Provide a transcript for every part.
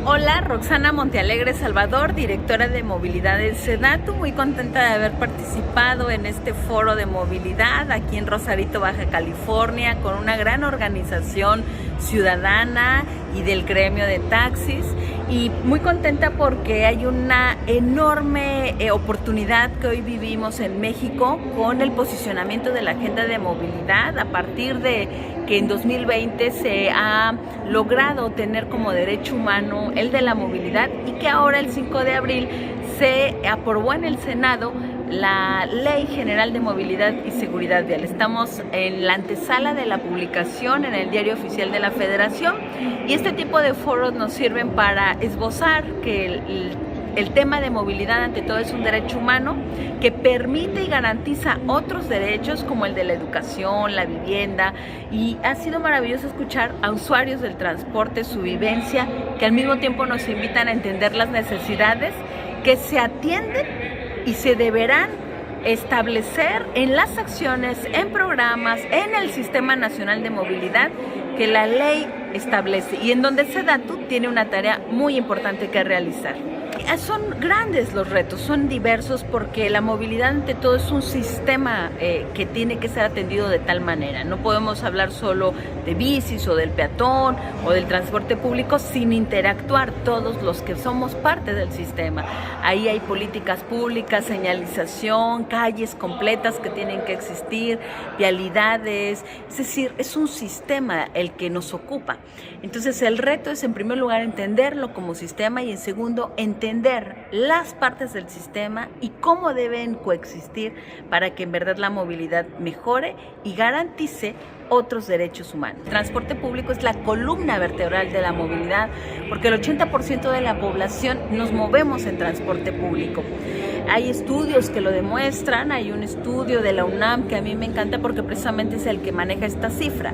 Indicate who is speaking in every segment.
Speaker 1: Hola, Roxana Montealegre Salvador, directora de movilidad del SEDATU, muy contenta de haber participado en este foro de movilidad aquí en Rosarito, Baja California, con una gran organización ciudadana y del gremio de taxis, y muy contenta porque hay una enorme oportunidad que hoy vivimos en México con el posicionamiento de la agenda de movilidad a partir de que en 2020 se ha logrado tener como derecho humano el de la movilidad, y que ahora el 5 de abril se aprobó en el Senado la Ley General de Movilidad y Seguridad Vial. Estamos en la antesala de la publicación en el Diario Oficial de la Federación, y este tipo de foros nos sirven para esbozar que el tema de movilidad ante todo es un derecho humano que permite y garantiza otros derechos como el de la educación, la vivienda, y ha sido maravilloso escuchar a usuarios del transporte, su vivencia, que al mismo tiempo nos invitan a entender las necesidades que se atienden y se deberán establecer en las acciones, en programas, en el Sistema Nacional de Movilidad que la ley establece, y en donde SEDATU tiene una tarea muy importante que realizar. Son grandes los retos, son diversos, porque la movilidad ante todo es un sistema que tiene que ser atendido de tal manera. No podemos hablar solo de bicis o del peatón o del transporte público sin interactuar todos los que somos parte del sistema. Ahí hay políticas públicas, señalización, calles completas que tienen que existir, vialidades, es decir, es un sistema el que nos ocupa. Entonces el reto es, en primer lugar, entenderlo como sistema, y en segundo, entender las partes del sistema y cómo deben coexistir para que en verdad la movilidad mejore y garantice otros derechos humanos. El transporte público es la columna vertebral de la movilidad, porque el 80% de la población nos movemos en transporte público. Hay estudios que lo demuestran, hay un estudio de la UNAM que a mí me encanta porque precisamente es el que maneja esta cifra.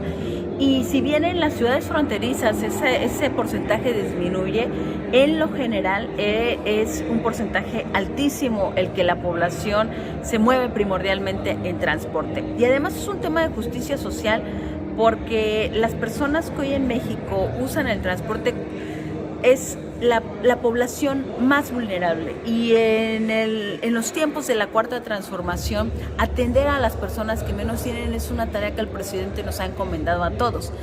Speaker 1: Y si bien en las ciudades fronterizas ese porcentaje disminuye, en lo general es un porcentaje altísimo el que la población se mueve primordialmente en transporte. Y además es un tema de justicia social, porque las personas que hoy en México usan el transporte es la población más vulnerable, y en los tiempos de la cuarta transformación, atender a las personas que menos tienen es una tarea que el presidente nos ha encomendado a todos,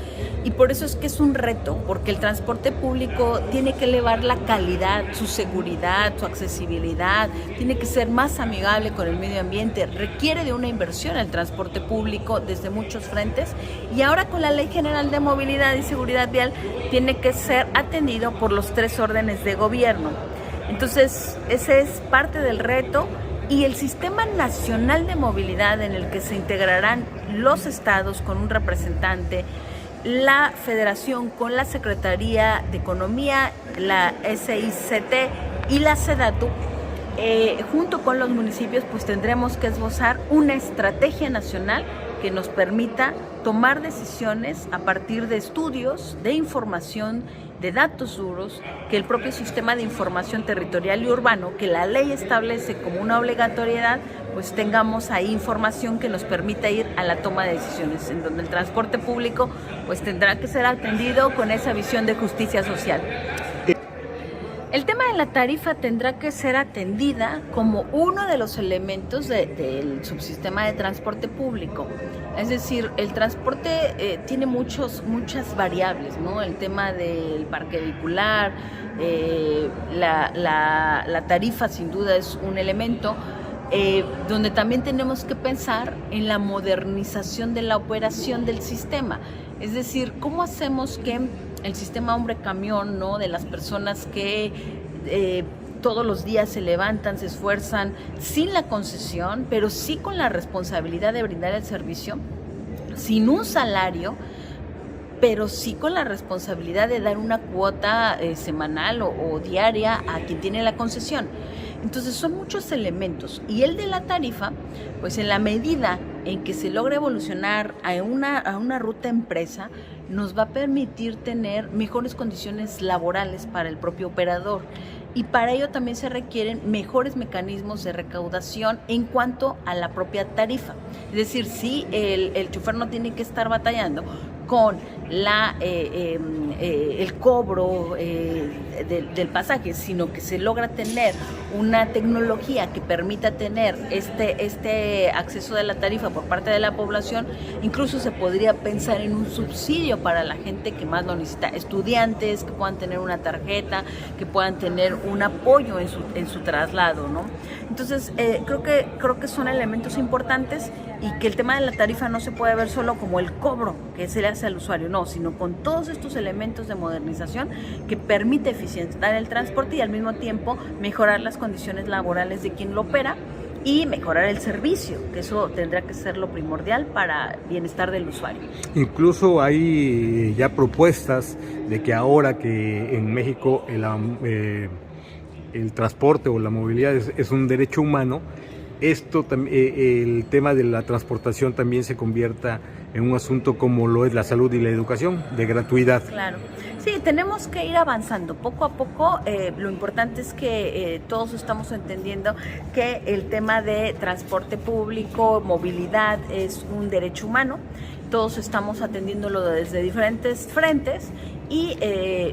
Speaker 1: y por eso es que es un reto, porque el transporte público tiene que elevar la calidad, su seguridad, su accesibilidad, tiene que ser más amigable con el medio ambiente, requiere de una inversión el transporte público desde muchos frentes, y ahora con la Ley General de Movilidad y Seguridad Vial tiene que ser atendido por los tres órdenes de gobierno. Entonces, ese es parte del reto, y el Sistema Nacional de Movilidad, en el que se integrarán los estados con un representante, la Federación con la Secretaría de Economía, la SICT y la SEDATU, junto con los municipios, pues tendremos que esbozar una estrategia nacional que nos permita tomar decisiones a partir de estudios, de información, de datos duros, que el propio sistema de información territorial y urbano, que la ley establece como una obligatoriedad, pues tengamos ahí información que nos permita ir a la toma de decisiones, en donde el transporte público pues tendrá que ser atendido con esa visión de justicia social. El tema de la tarifa tendrá que ser atendida como uno de los elementos del subsistema de transporte público. Es decir, el transporte tiene muchas variables, ¿no? El tema del parque vehicular, la tarifa sin duda es un elemento, donde también tenemos que pensar en la modernización de la operación del sistema. Es decir, ¿cómo hacemos que el sistema hombre-camión, ¿no?, de las personas que todos los días se levantan, se esfuerzan, sin la concesión, pero sí con la responsabilidad de brindar el servicio, sin un salario, pero sí con la responsabilidad de dar una cuota semanal o diaria a quien tiene la concesión? Entonces son muchos elementos, y el de la tarifa, pues en la medida en que se logre evolucionar a una ruta empresa, nos va a permitir tener mejores condiciones laborales para el propio operador, y para ello también se requieren mejores mecanismos de recaudación en cuanto a la propia tarifa. Es decir, si el chofer no tiene que estar batallando con el cobro del pasaje, sino que se logra tener una tecnología que permita tener este acceso de la tarifa por parte de la población, incluso se podría pensar en un subsidio para la gente que más lo necesita, estudiantes que puedan tener una tarjeta, que puedan tener un apoyo en su traslado, ¿no? Entonces, creo que son elementos importantes, y que el tema de la tarifa no se puede ver solo como el cobro que se le hace al usuario, no, sino con todos estos elementos de modernización que permite eficientar el transporte y al mismo tiempo mejorar las condiciones laborales de quien lo opera y mejorar el servicio, que eso tendrá que ser lo primordial para bienestar del usuario.
Speaker 2: Incluso hay ya propuestas de que ahora que en México el transporte o la movilidad es un derecho humano, el tema de la transportación también se convierta en un asunto como lo es la salud y la educación, de gratuidad.
Speaker 1: Claro. Sí, tenemos que ir avanzando poco a poco. Lo importante es que todos estamos entendiendo que el tema de transporte público, movilidad, es un derecho humano. Todos estamos atendiéndolo desde diferentes frentes, y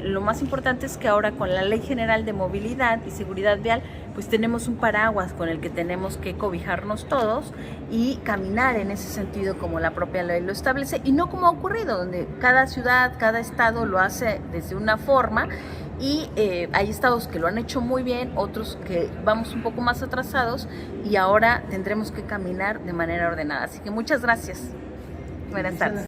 Speaker 1: lo más importante es que ahora con la Ley General de Movilidad y Seguridad Vial, pues tenemos un paraguas con el que tenemos que cobijarnos todos y caminar en ese sentido como la propia ley lo establece, y no como ha ocurrido, donde cada ciudad, cada estado lo hace desde una forma, y hay estados que lo han hecho muy bien, otros que vamos un poco más atrasados, y ahora tendremos que caminar de manera ordenada. Así que muchas gracias. Buenas tardes.